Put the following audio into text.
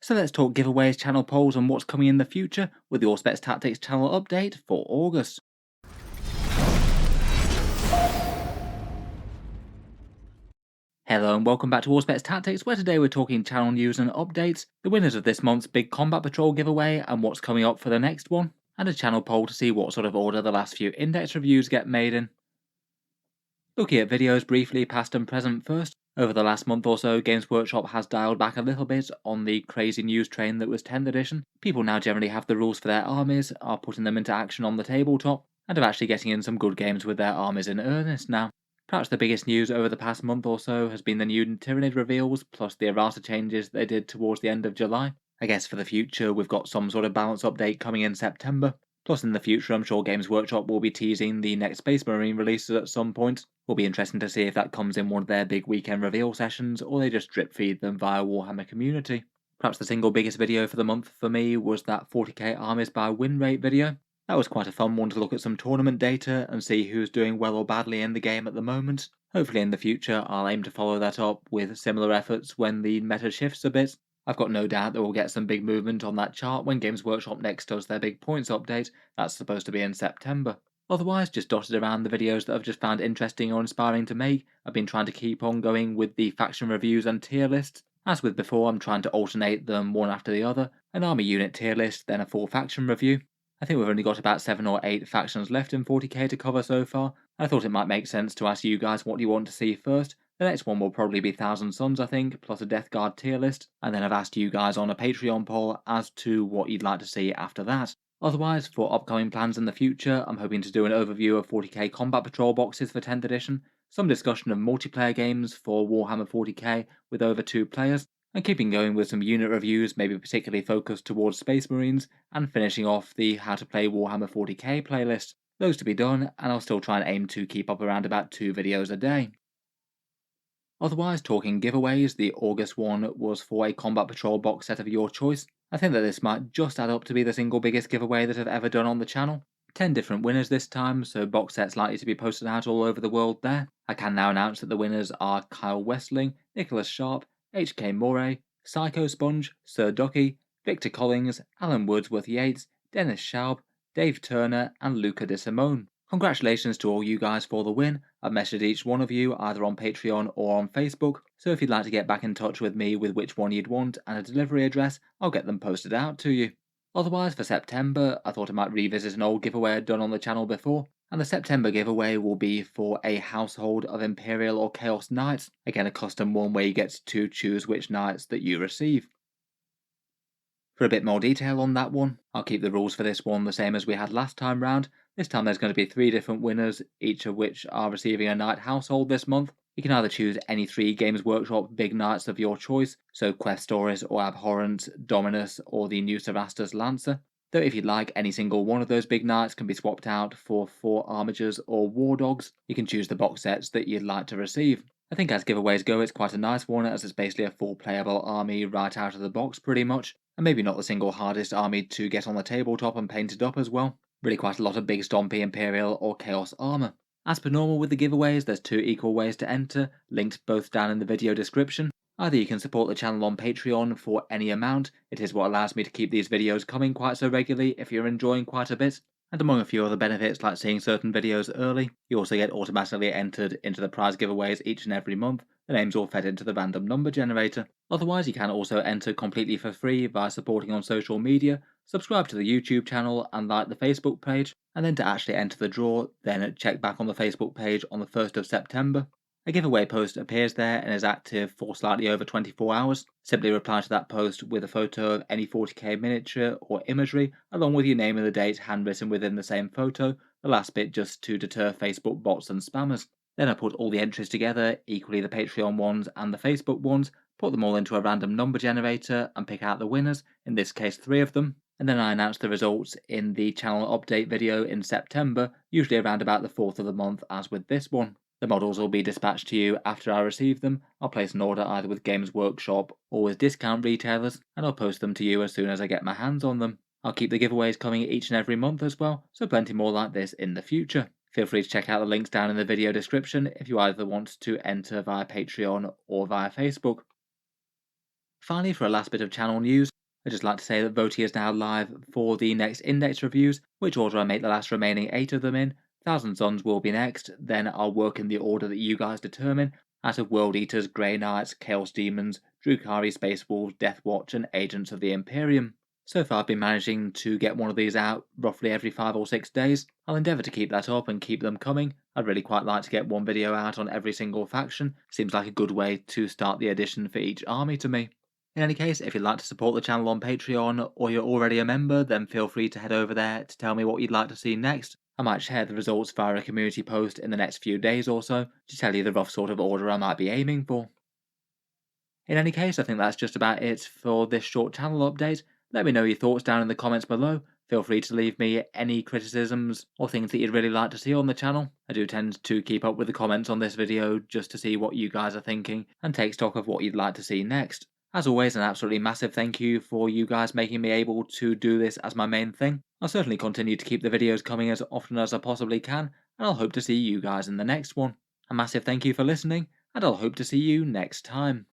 So let's talk giveaways, channel polls, and what's coming in the future with the Auspex Tactics channel update for August. Hello and welcome back to Auspex Tactics, where today we're talking channel news and updates, the winners of this month's big Combat Patrol giveaway and what's coming up for the next one, and a channel poll to see what sort of order the last few index reviews get made in. Looking at videos briefly, past and present first. Over the last month or so, Games Workshop has dialed back a little bit on the crazy news train that was 10th edition. People now generally have the rules for their armies, are putting them into action on the tabletop, and are actually getting in some good games with their armies in earnest now. Perhaps the biggest news over the past month or so has been the new Tyranid reveals, plus the errata changes they did towards the end of July. I guess for the future, we've got some sort of balance update coming in September. Plus in the future, I'm sure Games Workshop will be teasing the next Space Marine releases at some point. Will be interesting to see if that comes in one of their big weekend reveal sessions, or they just drip feed them via Warhammer Community. Perhaps the single biggest video for the month for me was that 40k armies by win rate video. That was quite a fun one to look at some tournament data and see who's doing well or badly in the game at the moment. Hopefully in the future I'll aim to follow that up with similar efforts when the meta shifts a bit. I've got no doubt that we'll get some big movement on that chart when Games Workshop next does their big points update. That's supposed to be in September. Otherwise, just dotted around the videos that I've just found interesting or inspiring to make. I've been trying to keep on going with the faction reviews and tier lists. As with before, I'm trying to alternate them one after the other, an army unit tier list, then a full faction review. I think we've only got about 7 or 8 factions left in 40k to cover so far. I thought it might make sense to ask you guys what you want to see first. The next one will probably be Thousand Suns, I think, plus a Death Guard tier list, and then I've asked you guys on a Patreon poll as to what you'd like to see after that. Otherwise, for upcoming plans in the future, I'm hoping to do an overview of 40k Combat Patrol boxes for 10th edition, some discussion of multiplayer games for Warhammer 40k with over 2 players, and keeping going with some unit reviews, maybe particularly focused towards Space Marines, and finishing off the How to Play Warhammer 40k playlist. Those to be done, and I'll still try and aim to keep up around about 2 videos a day. Otherwise, talking giveaways, the August one was for a Combat Patrol box set of your choice. I think that this might just add up to be the single biggest giveaway that I've ever done on the channel. 10 different winners this time, so box sets likely to be posted out all over the world there. I can now announce that the winners are Kyle Westling, Nicholas Sharp, HK Moray, Psycho Sponge, Sir Ducky, Victor Collins, Alan Wordsworth Yates, Dennis Schaub, Dave Turner, and Luca De Simone. Congratulations to all you guys for the win. I've messaged each one of you either on Patreon or on Facebook, so if you'd like to get back in touch with me with which one you'd want and a delivery address, I'll get them posted out to you. Otherwise, for September, I thought I might revisit an old giveaway I'd done on the channel before, and the September giveaway will be for a household of Imperial or Chaos Knights, again a custom one where you get to choose which knights that you receive. For a bit more detail on that one, I'll keep the rules for this one the same as we had last time round. This time there's going to be 3 different winners, each of which are receiving a knight household this month. You can either choose any 3 Games Workshop big knights of your choice, so Quest Stories or Abhorrent, Dominus or the new Sarastas Lancer. Though if you'd like, any single one of those big knights can be swapped out for 4 Armigers or War Dogs. You can choose the box sets that you'd like to receive. I think as giveaways go, it's quite a nice one, as it's basically a full playable army right out of the box pretty much, and maybe not the single hardest army to get on the tabletop and painted up as well. Really quite a lot of big stompy Imperial or Chaos armour. As per normal with the giveaways, there's 2 equal ways to enter, linked both down in the video description. Either you can support the channel on Patreon for any amount, it is what allows me to keep these videos coming quite so regularly if you're enjoying quite a bit, and among a few other benefits like seeing certain videos early, you also get automatically entered into the prize giveaways each and every month. The names all fed into the random number generator. Otherwise, you can also enter completely for free by supporting on social media, subscribe to the YouTube channel and like the Facebook page, and then to actually enter the draw, then check back on the Facebook page on the 1st of September. A giveaway post appears there and is active for slightly over 24 hours. Simply reply to that post with a photo of any 40k miniature or imagery, along with your name and the date handwritten within the same photo, the last bit just to deter Facebook bots and spammers. Then I put all the entries together, equally the Patreon ones and the Facebook ones, put them all into a random number generator and pick out the winners, in this case 3 of them, and then I announce the results in the channel update video in September, usually around about the 4th of the month as with this one. The models will be dispatched to you after I receive them. I'll place an order either with Games Workshop or with discount retailers, and I'll post them to you as soon as I get my hands on them. I'll keep the giveaways coming each and every month as well, so plenty more like this in the future. Feel free to check out the links down in the video description if you either want to enter via Patreon or via Facebook. Finally, for a last bit of channel news, I'd just like to say that voting is now live for the next index reviews, which order I make the last remaining 8 of them in. Thousand Sons will be next, then I'll work in the order that you guys determine, out of World Eaters, Grey Knights, Chaos Demons, Drukhari, Space Wolves, Death Watch, and Agents of the Imperium. So far I've been managing to get one of these out roughly every 5 or 6 days. I'll endeavour to keep that up and keep them coming. I'd really quite like to get one video out on every single faction. Seems like a good way to start the edition for each army to me. In any case, if you'd like to support the channel on Patreon, or you're already a member, then feel free to head over there to tell me what you'd like to see next. I might share the results via a community post in the next few days or so, to tell you the rough sort of order I might be aiming for. In any case, I think that's just about it for this short channel update. Let me know your thoughts down in the comments below. Feel free to leave me any criticisms or things that you'd really like to see on the channel. I do tend to keep up with the comments on this video just to see what you guys are thinking and take stock of what you'd like to see next. As always, an absolutely massive thank you for you guys making me able to do this as my main thing. I'll certainly continue to keep the videos coming as often as I possibly can, and I'll hope to see you guys in the next one. A massive thank you for listening, and I'll hope to see you next time.